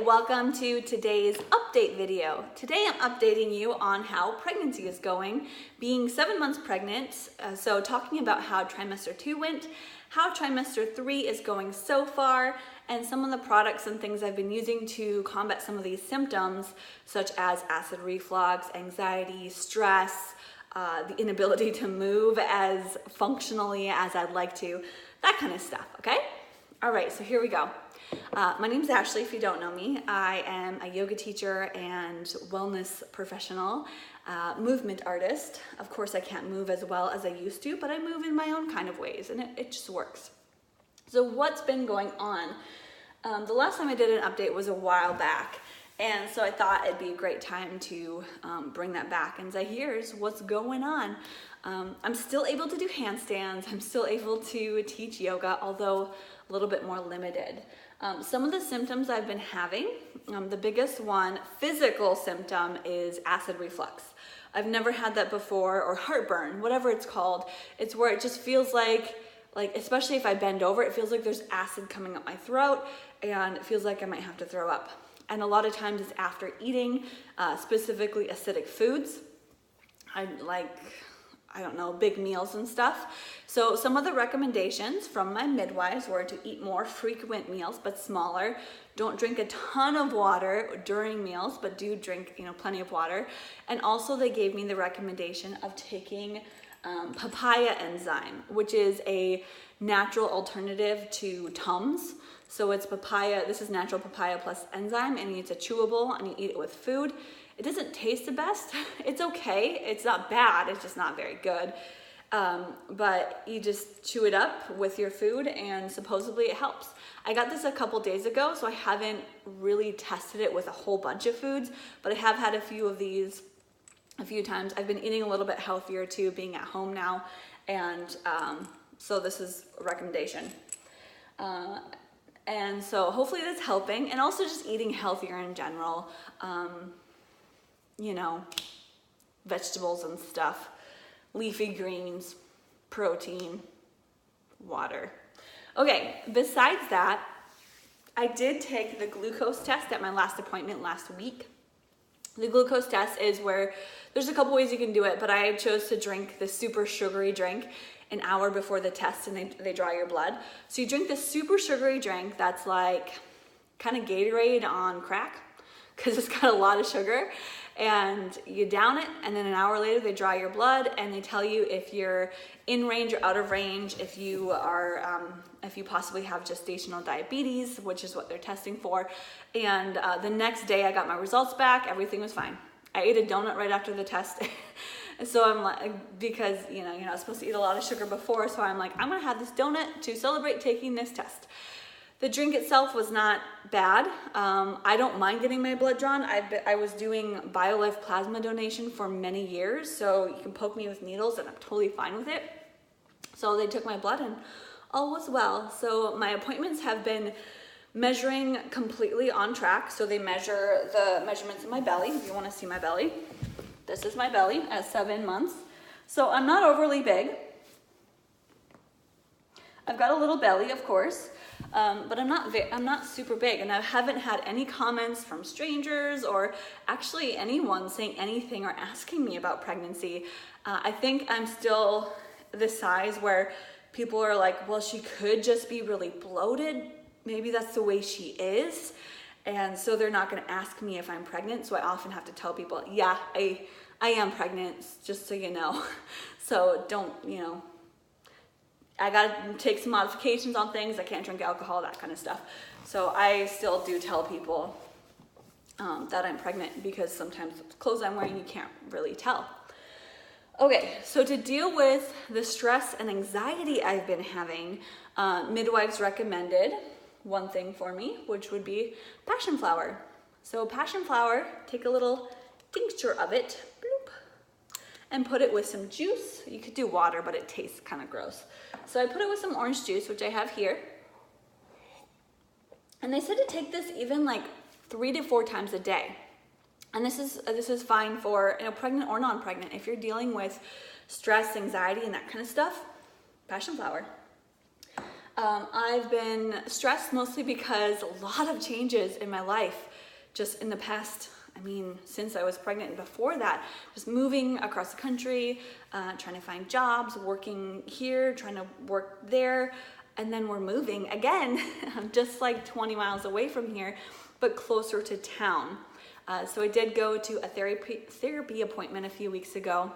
welcome to today's update video. Today I'm updating you on how pregnancy is going, being 7 months pregnant, so talking about how trimester 2 went, how trimester 3 is going so far, and some of the products and things I've been using to combat some of these symptoms, such as acid reflux, anxiety, stress, the inability to move as functionally as I'd like to, that kind of stuff, okay? All right, so here we go. My name's Ashley, if you don't know me. I am a yoga teacher and wellness professional, movement artist. Of course, I can't move as well as I used to, but I move in my own kind of ways, and it just works. So what's been going on? The last time I did an update was a while back, and so I thought it'd be a great time to bring that back and say, here's what's going on. I'm still able to do handstands. I'm still able to teach yoga, although a little bit more limited. Some of the symptoms I've been having, the biggest one, physical symptom, is acid reflux. I've never had that before, or heartburn, whatever it's called. It's where it just feels like especially if I bend over, it feels like there's acid coming up my throat, and it feels like I might have to throw up. And a lot of times it's after eating, specifically acidic foods. I don't know, big meals and stuff. So some of the recommendations from my midwives were to eat more frequent meals, but smaller. Don't drink a ton of water during meals, but do drink, plenty of water. And also they gave me the recommendation of taking papaya enzyme, which is a natural alternative to Tums. So it's papaya, this is natural papaya plus enzyme, and it's a chewable, and you eat it with food. It doesn't taste the best. It's okay. It's not bad. It's just not very good. But you just chew it up with your food, and supposedly it helps. I got this a couple days ago, so I haven't really tested it with a whole bunch of foods, but I have had a few of these a few times. I've been eating a little bit healthier too, being at home now, and so this is a recommendation. And so hopefully that's helping, and also just eating healthier in general. Vegetables and stuff, leafy greens, protein, water. Okay, besides that, I did take the glucose test at my last appointment last week. The glucose test is where there's a couple ways you can do it, but I chose to drink the super sugary drink an hour before the test, and they draw your blood. So you drink this super sugary drink that's like kind of Gatorade on crack, because it's got a lot of sugar, and you down it, and then an hour later they draw your blood, and they tell you if you're in range or out of range, if you are, if you possibly have gestational diabetes, which is what they're testing for. And the next day I got my results back, everything was fine. I ate a donut right after the test. So I'm like, because you're not supposed to eat a lot of sugar before, so I'm like, I'm gonna have this donut to celebrate taking this test. The drink itself was not bad. I don't mind getting my blood drawn. I was doing BioLife plasma donation for many years, so you can poke me with needles and I'm totally fine with it. So they took my blood and all was well. So my appointments have been measuring completely on track. So they measure the measurements in my belly. If you want to see my belly, this is my belly at 7 months. So I'm not overly big. I've got a little belly, of course. But I'm not super big, and I haven't had any comments from strangers or actually anyone saying anything or asking me about pregnancy. I think I'm still the size where people are like, well, she could just be really bloated. Maybe that's the way she is. And so they're not going to ask me if I'm pregnant. So I often have to tell people, yeah, I am pregnant, just so you know. So don't, I gotta take some modifications on things. I can't drink alcohol, that kind of stuff. So I still do tell people that I'm pregnant, because sometimes the clothes I'm wearing, you can't really tell. Okay, so to deal with the stress and anxiety I've been having, midwives recommended one thing for me, which would be passion flower. So passion flower, take a little tincture of it, bloop, and put it with some juice. You could do water, but it tastes kind of gross. So I put it with some orange juice, which I have here. And they said to take this even like 3 to 4 times a day. And this is fine for pregnant or non-pregnant. If you're dealing with stress, anxiety, and that kind of stuff, passion flower. I've been stressed mostly because a lot of changes in my life just in the past, since I was pregnant and before that, just moving across the country, trying to find jobs, working here, trying to work there, and then we're moving again, just like 20 miles away from here, but closer to town. So I did go to a therapy appointment a few weeks ago.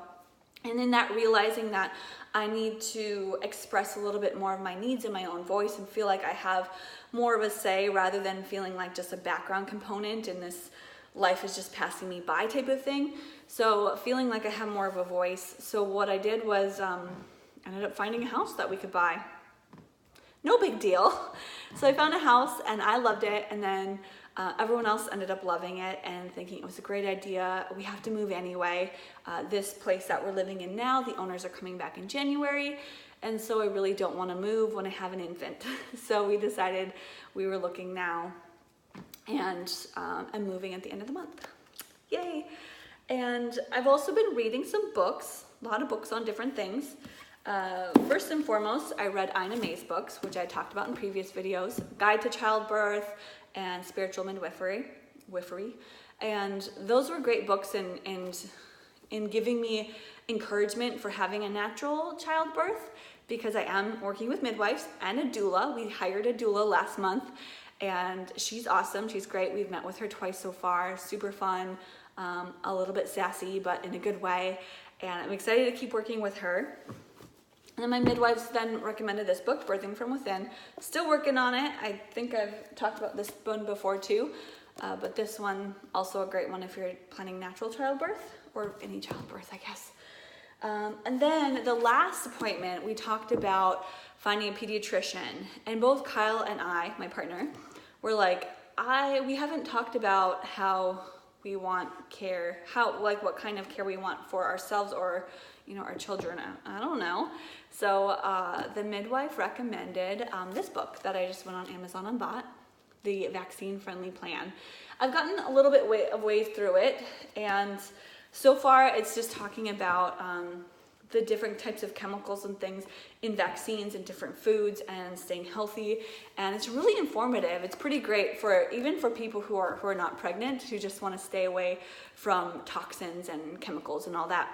And in that, realizing that I need to express a little bit more of my needs in my own voice and feel like I have more of a say rather than feeling like just a background component in this life is just passing me by type of thing. So feeling like I have more of a voice. So what I did was ended up finding a house that we could buy. No big deal. So I found a house and I loved it, and then everyone else ended up loving it and thinking it was a great idea. We have to move anyway. This place that we're living in now, the owners are coming back in January, and so I really don't want to move when I have an infant. So we decided we were looking now, and I'm moving at the end of the month. Yay! And I've also been reading some books, a lot of books on different things. First and foremost, I read Ina May's books, which I talked about in previous videos, Guide to Childbirth and Spiritual Midwifery. And those were great books in giving me encouragement for having a natural childbirth, because I am working with midwives and a doula. We hired a doula last month, and she's awesome. She's great. We've met with her twice so far. Super fun, a little bit sassy, but in a good way. And I'm excited to keep working with her. And then my midwives then recommended this book, Birthing from Within. Still working on it. I think I've talked about this one before too, but this one also a great one if you're planning natural childbirth or any childbirth, I guess. And then the last appointment, we talked about finding a pediatrician, and both Kyle and I, my partner, were like, we haven't talked about how we want care, what kind of care we want for ourselves or our children. I don't know. So the midwife recommended this book that I just went on Amazon and bought, The Vaccine Friendly Plan. I've gotten a little bit of way through it, and so far it's just talking about the different types of chemicals and things in vaccines and different foods and staying healthy, and it's really informative. It's pretty great even for people who are not pregnant, who just want to stay away from toxins and chemicals and all that.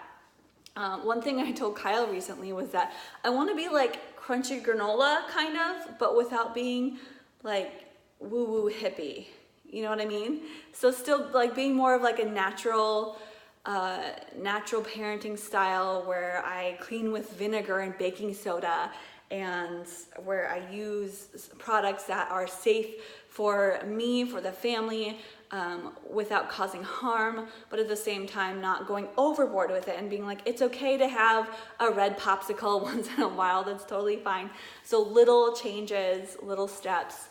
One thing I told Kyle recently was that I want to be like crunchy granola kind of, but without being like woo-woo hippie. You know what I mean? So still like being more of like a natural parenting style where I clean with vinegar and baking soda, and where I use products that are safe for me, for the family, without causing harm, but at the same time not going overboard with it and being like, it's okay to have a red popsicle once in a while, that's totally fine. So little changes, little steps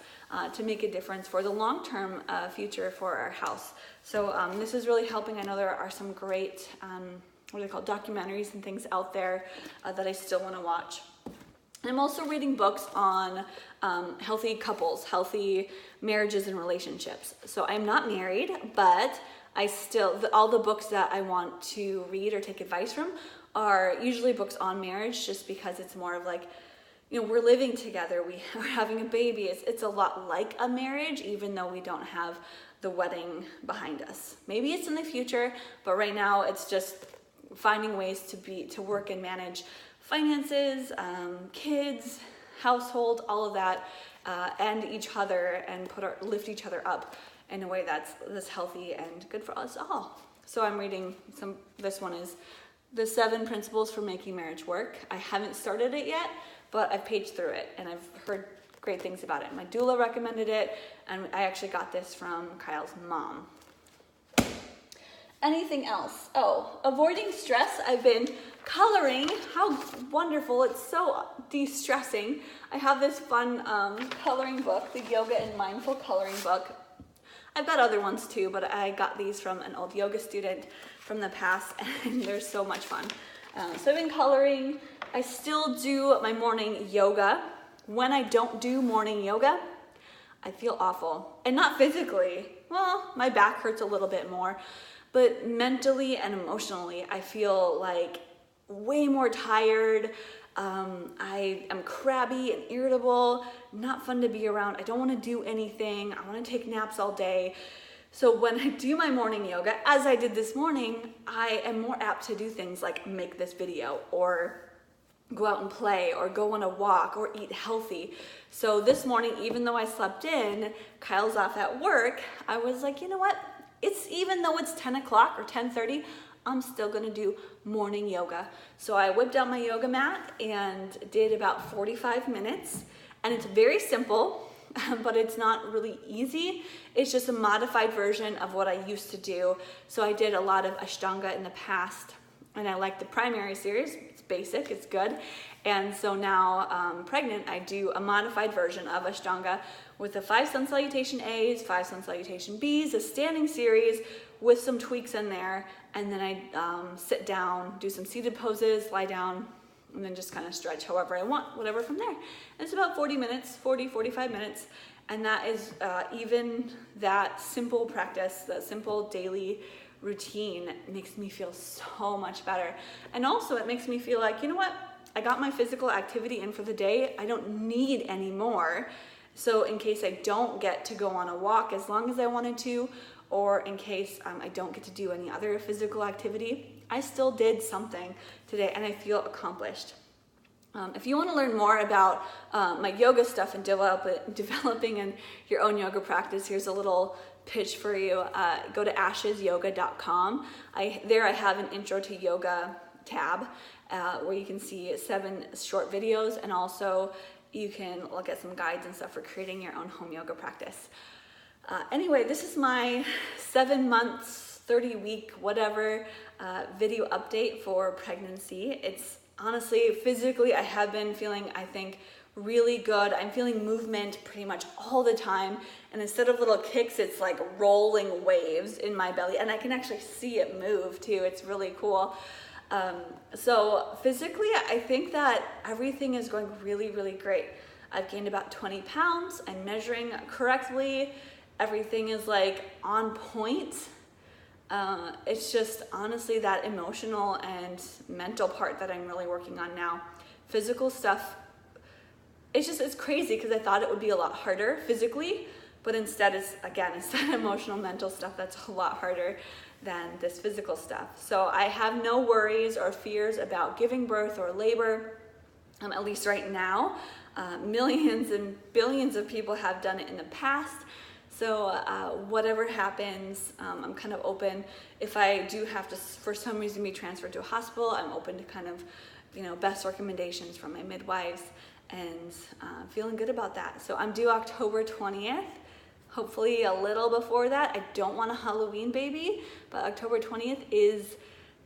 to make a difference for the long-term future for our house. So this is really helping. I know there are some great, documentaries and things out there that I still want to watch. I'm also reading books on healthy couples, healthy marriages and relationships. So I'm not married, but all the books that I want to read or take advice from are usually books on marriage, just because it's more of like, we're living together, we are having a baby. It's a lot like a marriage, even though we don't have the wedding behind us. Maybe it's in the future, but right now it's just finding ways to work and manage finances, kids, household, all of that, and each other, and lift each other up in a way that's healthy and good for us all. So I'm reading this one is The 7 Principles for Making Marriage Work. I haven't started it yet, but I've paged through it and I've heard great things about it. My doula recommended it, and I actually got this from Kyle's mom. Anything else? Avoiding stress. I've been coloring. How wonderful. It's so de-stressing. I have this fun coloring book, the Yoga and Mindful Coloring book. I've got other ones too, but I got these from an old yoga student from the past, and they're so much fun. So I've been coloring. I still do my morning yoga. When I don't do morning yoga, I feel awful. And not physically. Well, my back hurts a little bit more. But mentally and emotionally, I feel like way more tired. I am crabby and irritable, not fun to be around. I don't want to do anything. I want to take naps all day. So when I do my morning yoga, as I did this morning, I am more apt to do things like make this video or go out and play or go on a walk or eat healthy. So this morning, even though I slept in, Kyle's off at work, I was like, you know what? Even though it's 10 o'clock or 10:30, I'm still gonna do morning yoga. So I whipped out my yoga mat and did about 45 minutes. And it's very simple, but it's not really easy. It's just a modified version of what I used to do. So I did a lot of Ashtanga in the past, and I like the primary series. It's basic, it's good. And so now, pregnant, I do a modified version of Ashtanga with the 5 sun salutation A's, 5 sun salutation B's, a standing series with some tweaks in there. And then I sit down, do some seated poses, lie down, and then just kind of stretch however I want, whatever from there. And it's about 45 minutes. And that is even that simple practice, that simple daily routine makes me feel so much better. And also it makes me feel like, you know what? I got my physical activity in for the day. I don't need any more. So in case I don't get to go on a walk as long as I wanted to, or in case I don't get to do any other physical activity, I still did something today and I feel accomplished. If you want to learn more about my yoga stuff and developing in your own yoga practice, here's a little pitch for you. Go to ashesyoga.com. There I have an intro to yoga tab where you can see 7 short videos, and also you can look at some guides and stuff for creating your own home yoga practice. Anyway, this is my 7 months, 30 week, whatever video update for pregnancy. It's honestly, physically, I have been feeling, I think, really good. I'm feeling movement pretty much all the time. And instead of little kicks, it's like rolling waves in my belly. And I can actually see it move too. It's really cool. So physically, I think that everything is going really, really great. I've gained about 20 pounds. I'm measuring correctly. Everything is like on point. It's just honestly that emotional and mental part that I'm really working on now. Physical stuff, it's crazy because I thought it would be a lot harder physically, but instead it's that emotional, mental stuff that's a lot harder than this physical stuff. So I have no worries or fears about giving birth or labor, at least right now. Millions and billions of people have done it in the past. So whatever happens, I'm kind of open. If I do have to, for some reason, be transferred to a hospital, I'm open to kind of, best recommendations from my midwives, and feeling good about that. So I'm due October 20th. Hopefully a little before that. I don't want a Halloween baby, but October 20th is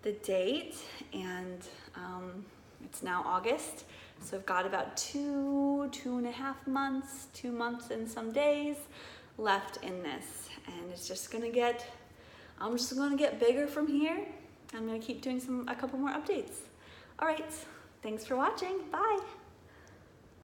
the date, and it's now August. So I've got about 2.5 months, 2 months and some days left in this, and it's just gonna get, I'm just gonna get bigger from here. I'm gonna keep doing a couple more updates. All right, thanks for watching, bye.